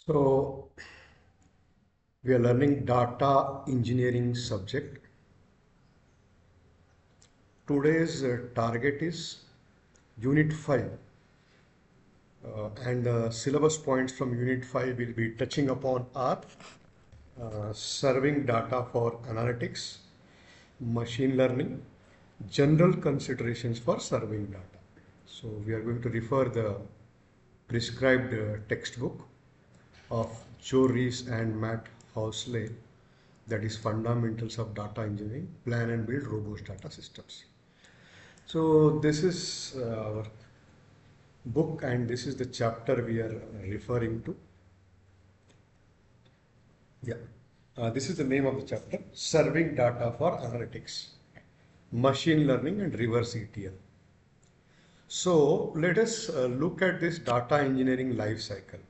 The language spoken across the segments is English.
So we are learning data engineering subject. Today's target is Unit 5 and the syllabus points from Unit 5 will be touching upon are serving data for analytics, machine learning, general considerations for serving data. So we are going to refer the prescribed textbook of Joe Rees and Matt Housley, that is Fundamentals of Data Engineering, Plan and Build Robust Data Systems. So this is our book and this is the chapter we are referring to. Yeah, this is the name of the chapter, Serving Data for Analytics, Machine Learning and Reverse ETL. So let us look at this data engineering life cycle.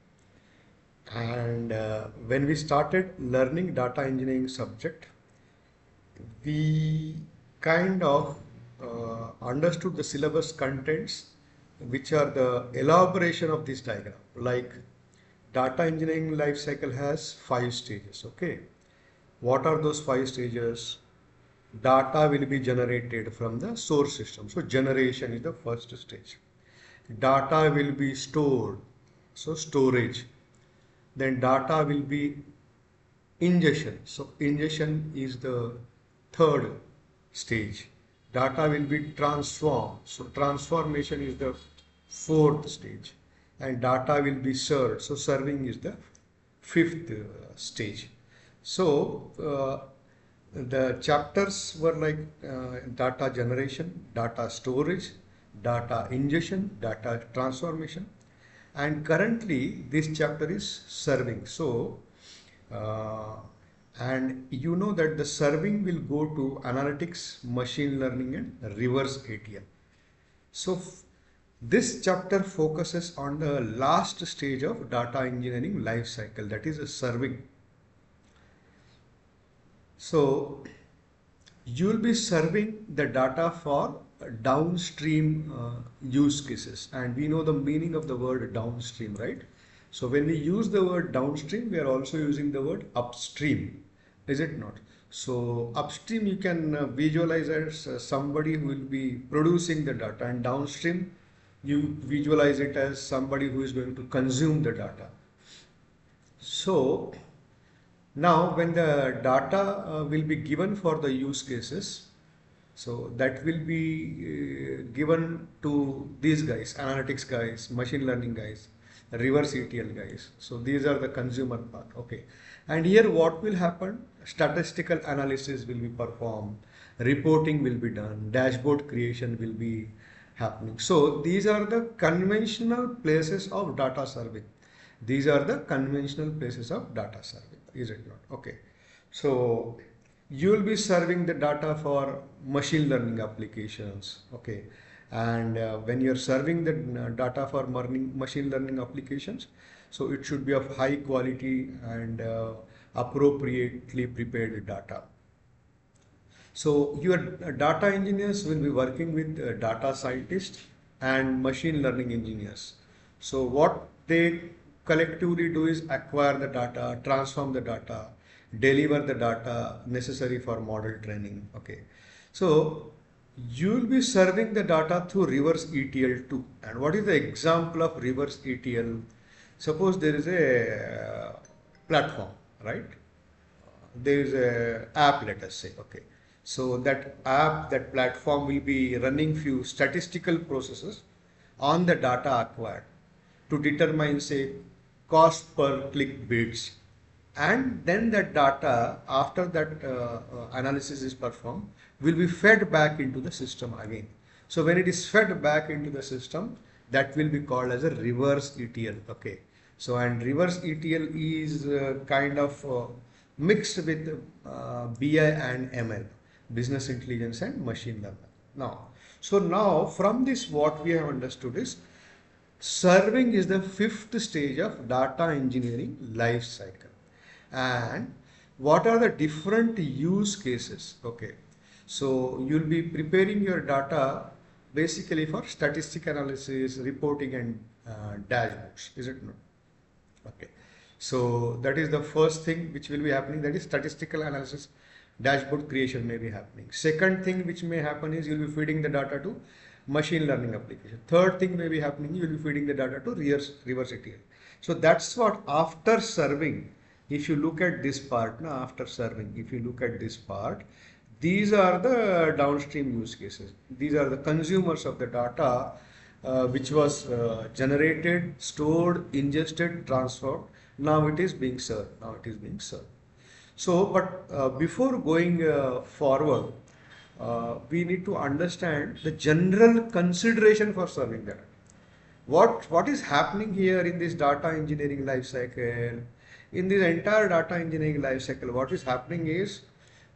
And when we started learning data engineering subject, we kind of understood the syllabus contents, which are the elaboration of this diagram. Like data engineering life cycle has 5 stages. Okay, what are those 5 stages? Data will be generated from the source system. So generation is the first stage. Data will be stored. So storage. Then data will be ingestion. So ingestion is the third stage. Data will be transformed. So transformation is the fourth stage. And data will be served. So serving is the fifth stage. So the chapters were like data generation, data storage, data ingestion, data transformation, and currently this chapter is serving. So and you know that the serving will go to analytics, machine learning and reverse ETL. So this chapter focuses on the last stage of data engineering life cycle, that is a serving. So you will be serving the data for downstream use cases, and we know the meaning of the word downstream, right? So when we use the word downstream, we are also using the word upstream, is it not? So upstream you can visualize as somebody who will be producing the data, and downstream you visualize it as somebody who is going to consume the data. So now when the data will be given for the use cases, so that will be given to these guys, analytics guys, machine learning guys, reverse ETL guys. So these are the consumer part. Okay. And here what will happen? Statistical analysis will be performed, reporting will be done, dashboard creation will be happening. So these are the conventional places of data serving. These are the conventional places of data serving, is it not? Okay. So you will be serving the data for machine learning applications. Okay. And when you're serving the data for machine learning applications, so it should be of high quality and appropriately prepared data. So your data engineers will be working with data scientists and machine learning engineers. So what they collectively do is acquire the data, transform the data, deliver the data necessary for model training. Okay. So you will be serving the data through reverse ETL too. And what is the example of reverse ETL? Suppose there is a platform, right? There is a app, let us say. Okay. So that app, that platform will be running few statistical processes on the data acquired to determine, say, cost per click bids. And then that data, after that analysis is performed, will be fed back into the system again. So when it is fed back into the system, that will be called as a reverse ETL. Okay. So and reverse ETL is kind of mixed with BI and ML, business intelligence and machine learning. Now, so now from this what we have understood is serving is the fifth stage of data engineering life cycle. And what are the different use cases? Okay, so you'll be preparing your data basically for statistic analysis, reporting and dashboards, is it not? Okay, So that is the first thing which will be happening, that is statistical analysis dashboard creation may be happening. Second thing which may happen is you'll be feeding the data to machine learning application. Third thing may be happening, you'll be feeding the data to reverse ETL. So that's what after serving, if you look at this part, now after serving, if you look at this part, these are the downstream use cases. These are the consumers of the data which was generated, stored, ingested, transferred. Now it is being served. Now it is being served. So, but before going forward, we need to understand the general consideration for serving data. What is happening here in this data engineering life cycle? In this entire data engineering life cycle, what is happening is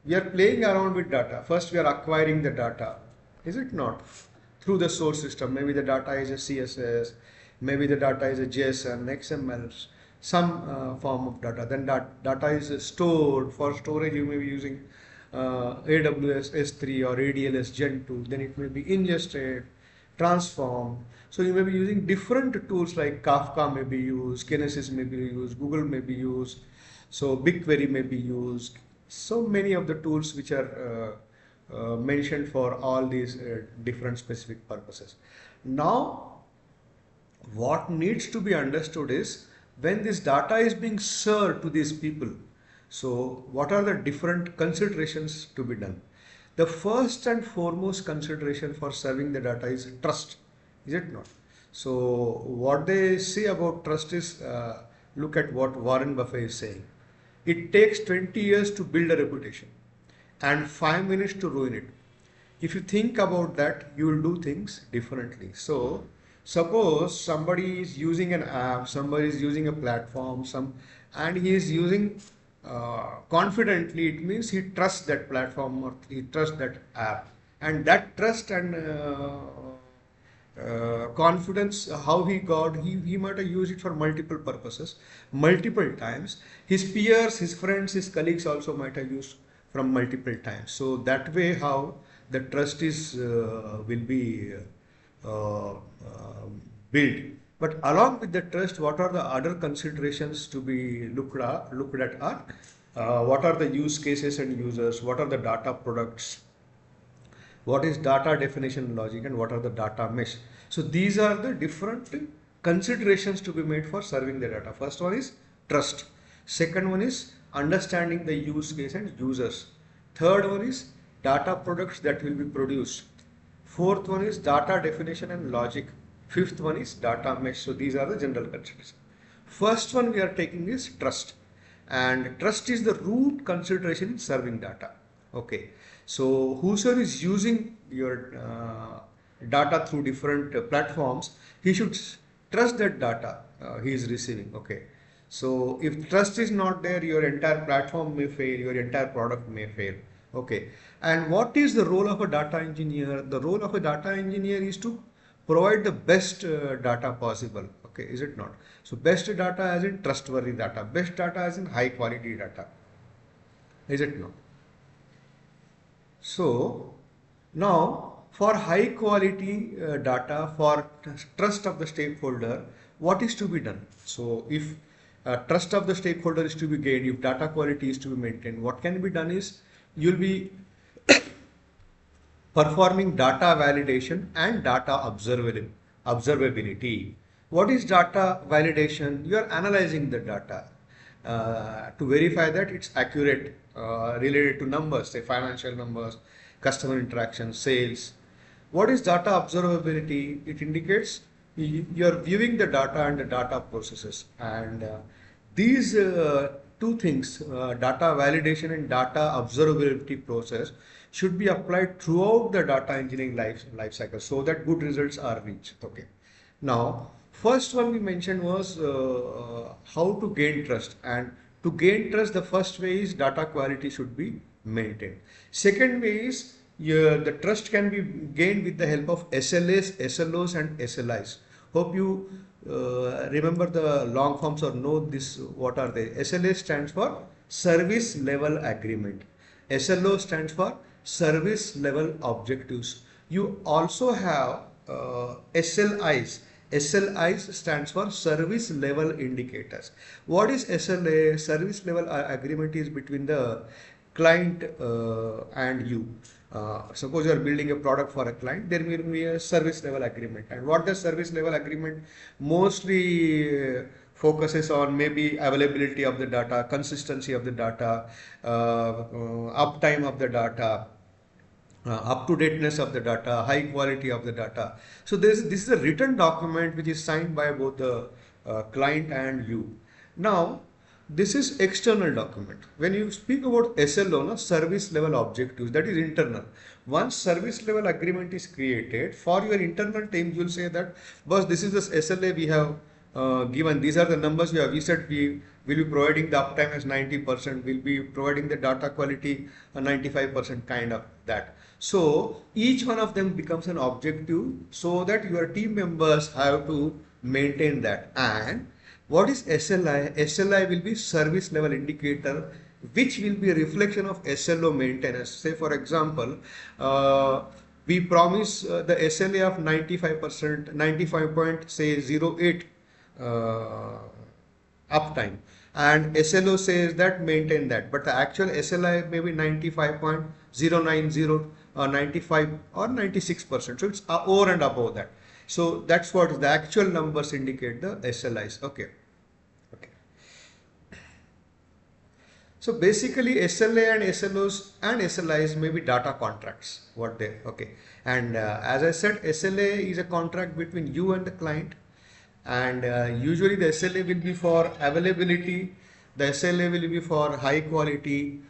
we are playing around with data. First, we are acquiring the data, is it not? Through the source system. Maybe the data is a CSS, maybe the data is a JSON, XML, some form of data. Then data is stored. For storage, you may be using AWS S3 or ADLS Gen 2. Then it may be ingested, transformed. So you may be using different tools like Kafka may be used, Kinesis may be used, Google may be used. So BigQuery may be used. So many of the tools which are mentioned for all these different specific purposes. Now, what needs to be understood is when this data is being served to these people, so what are the different considerations to be done? The first and foremost consideration for serving the data is trust, is it not? So what they say about trust is, look at what Warren Buffett is saying. It takes 20 years to build a reputation and 5 minutes to ruin it. If you think about that, you will do things differently. So suppose somebody is using an app, somebody is using a platform, and he is using confidently, it means he trusts that platform or he trusts that app, and that trust and confidence, how he got, he might have used it for multiple purposes, multiple times. His peers, his friends, his colleagues also might have used from multiple times. So that way how the trust is will be built. But along with the trust, what are the other considerations to be looked at are what are the use cases and users, what are the data products, what is data definition logic, and what are the data mesh. So these are the different considerations to be made for serving the data. First one is trust. Second one is understanding the use case and users. Third one is data products that will be produced. Fourth one is data definition and logic. Fifth one is data mesh. So these are the general considerations. First one we are taking is trust, and trust is the root consideration in serving data. Okay, so whoever is using your data through different platforms, he should trust that data he is receiving. Okay, so if trust is not there, your entire platform may fail, your entire product may fail. Okay, and what is the role of a data engineer? The role of a data engineer is to provide the best data possible. Okay, is it not? So best data as in trustworthy data, best data as in high quality data, is it not? So now for high quality data, for trust of the stakeholder, what is to be done? So if trust of the stakeholder is to be gained, if data quality is to be maintained, what can be done is you'll be performing data validation and data observability. What is data validation? You are analyzing the data to verify that it's accurate related to numbers, say financial numbers, customer interaction, sales. What is data observability? It indicates you are viewing the data and the data processes, and these two things, data validation and data observability process, should be applied throughout the data engineering life cycle so that good results are reached. Okay. Now, first one we mentioned was how to gain trust, and to gain trust, the first way is data quality should be maintained. Second way is the trust can be gained with the help of SLAs, SLOs, and SLIs. Hope you remember the long forms or know this. What are they? SLA stands for service level agreement. SLO stands for service level objectives. You also have SLIs. SLIs stands for service level indicators. What is SLA? Service level agreement is between the client and you. Suppose you are building a product for a client, there will be a service level agreement. And what the service level agreement mostly focuses on, maybe availability of the data, consistency of the data, uptime of the data, up to dateness of the data, high quality of the data. So this is a written document which is signed by both the client and you. Now, this is external document. When you speak about SLO, no, service level objectives, that is internal. Once service level agreement is created, for your internal team, you will say that, boss, this is the SLA we have given. These are the numbers we have. We said we will be providing the uptime as 90%. We'll be providing the data quality 95% kind of that. So each one of them becomes an objective so that your team members have to maintain that. And what is SLI? SLI will be service level indicator, which will be a reflection of SLO maintenance. Say for example, we promise the SLA of 95%, 95.08 uptime, and SLO says that maintain that, but the actual SLI may be 95.090 or 95 or 96%. So it's over and above that. So that's what the actual numbers indicate, the SLIs. Okay. Okay. So basically SLA and SLOs and SLIs may be data contracts. What they, okay. And as I said, SLA is a contract between you and the client. And usually the SLA will be for availability, the SLA will be for high quality,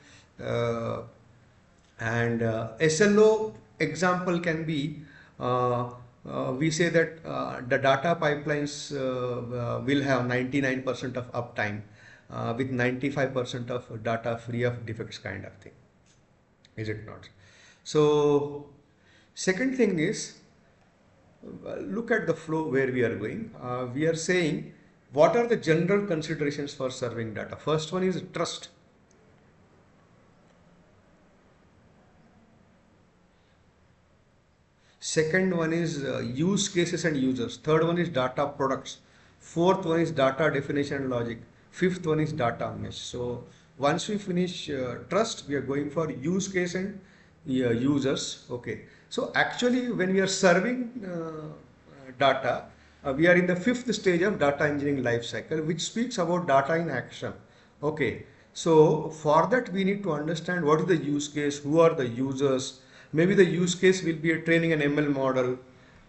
and SLO example can be, we say that the data pipelines will have 99% of uptime with 95% of data free of defects kind of thing. Is it not? So second thing is, look at the flow where we are going. We are saying what are the general considerations for serving data. First one is trust. Second one is use cases and users. Third one is data products. Fourth one is data definition and logic. Fifth one is data mesh. So once we finish trust, we are going for use case and users. Okay. So actually when we are serving data, we are in the fifth stage of data engineering life cycle, which speaks about data in action. Okay. So for that we need to understand what is the use case, who are the users. Maybe the use case will be a training an ML model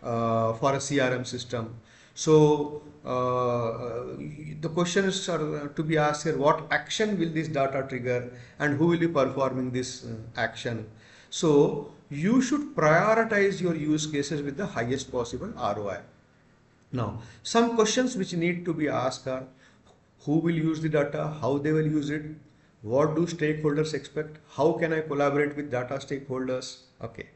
for a CRM system. So the questions are to be asked here, what action will this data trigger and who will be performing this action? So you should prioritize your use cases with the highest possible ROI. Now, some questions which need to be asked are, who will use the data, how they will use it, what do stakeholders expect, how can I collaborate with data stakeholders? Okay.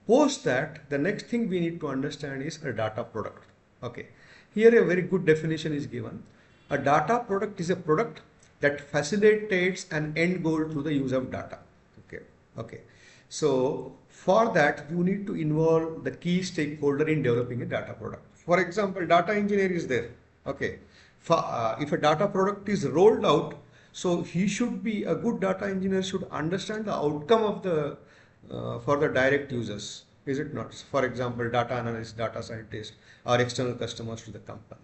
Post that, the next thing we need to understand is a data product. Okay. Here a very good definition is given. A data product is a product that facilitates an end goal through the use of data. Okay. Okay. So for that, you need to involve the key stakeholder in developing a data product. For example, data engineer is there. Okay. If a data product is rolled out, so he should be, a good data engineer should understand the outcome of the for the direct users. Is it not? For example, data analyst, data scientist, or external customers to the company.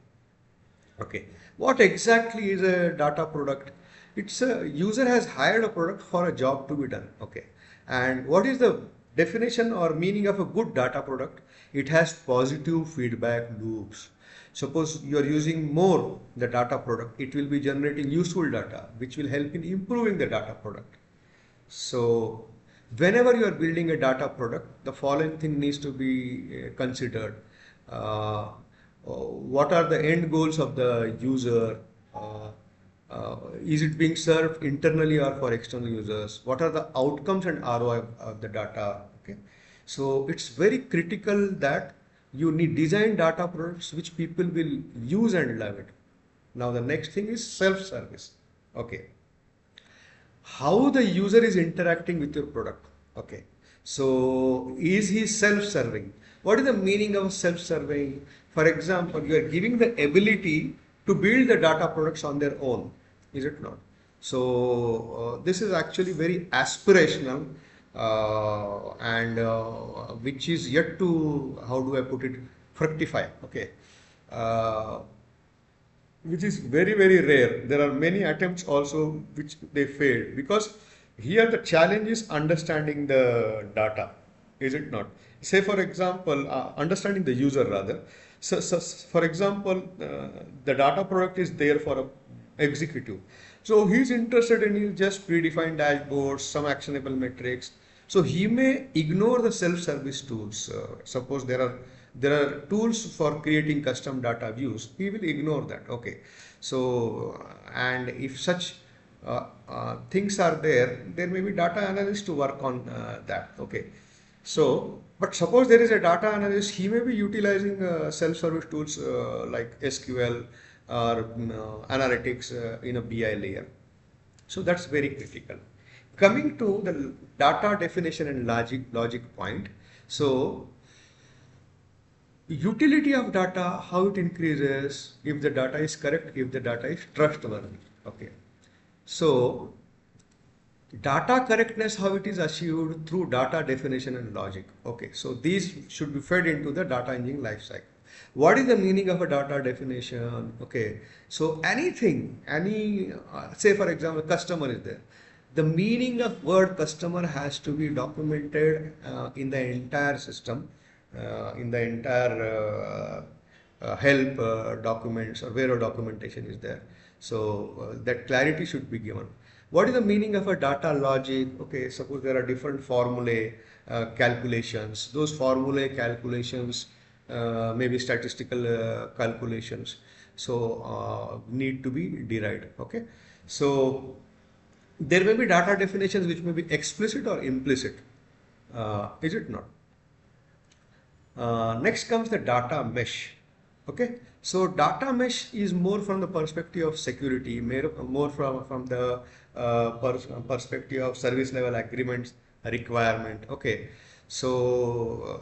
Okay. What exactly is a data product? It's a user has hired a product for a job to be done. Okay. And what is the definition or meaning of a good data product? It has positive feedback loops. Suppose you are using more the data product, it will be generating useful data, which will help in improving the data product. So whenever you are building a data product, the following thing needs to be considered. What are the end goals of the user? Is it being served internally or for external users? What are the outcomes and ROI of the data? Okay. So it's very critical that you need design data products which people will use and love it. Now the next thing is self-service. Okay. How the user is interacting with your product. Okay. So is he self-serving? What is the meaning of self-serving? For example, you are giving the ability to build the data products on their own, is it not? So this is actually very aspirational and which is yet to, how do I put it, fructify. Okay. Uh, which is very very rare. There are many attempts also which they failed, because here the challenge is understanding the data, is it not? Say for example, understanding the user rather. So for example, the data product is there for a executive. So he's interested in just predefined dashboards, some actionable metrics. So he may ignore the self-service tools. Suppose there are tools for creating custom data views. He will ignore that. Okay. So and if such things are there, there may be data analyst to work on that. Okay. So, but suppose there is a data analyst, he may be utilizing self-service tools like SQL or analytics in a BI layer. So that's very critical. Coming to the data definition and logic point. So utility of data, how it increases if the data is correct, if the data is trustworthy. Okay. So data correctness, how it is achieved through data definition and logic. Okay, so these should be fed into the data engineering lifecycle. What is the meaning of a data definition? Okay, so anything, say for example, customer is there. The meaning of word customer has to be documented in the entire system, in the entire help documents or wherever documentation is there. So that clarity should be given. What is the meaning of a data logic? Okay, suppose there are different formulae calculations. Those formulae calculations maybe statistical calculations. So need to be derived. Okay, so there may be data definitions which may be explicit or implicit. Is it not? Next comes the data mesh. Okay, so data mesh is more from the perspective of security, more from the perspective of service level agreements requirement. Okay, so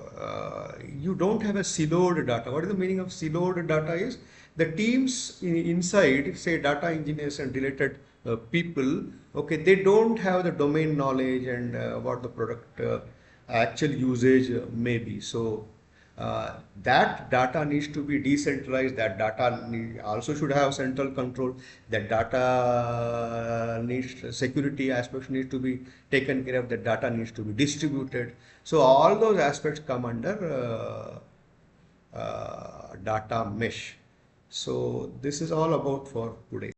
you don't have a siloed data. What is the meaning of siloed data? Is the teams inside, say data engineers and related people, okay, they don't have the domain knowledge and what the product actual usage may be. So that data needs to be decentralized. That data also should have central control. That data needs security aspects needs to be taken care of. That data needs to be distributed. So all those aspects come under data mesh. So this is all about for today.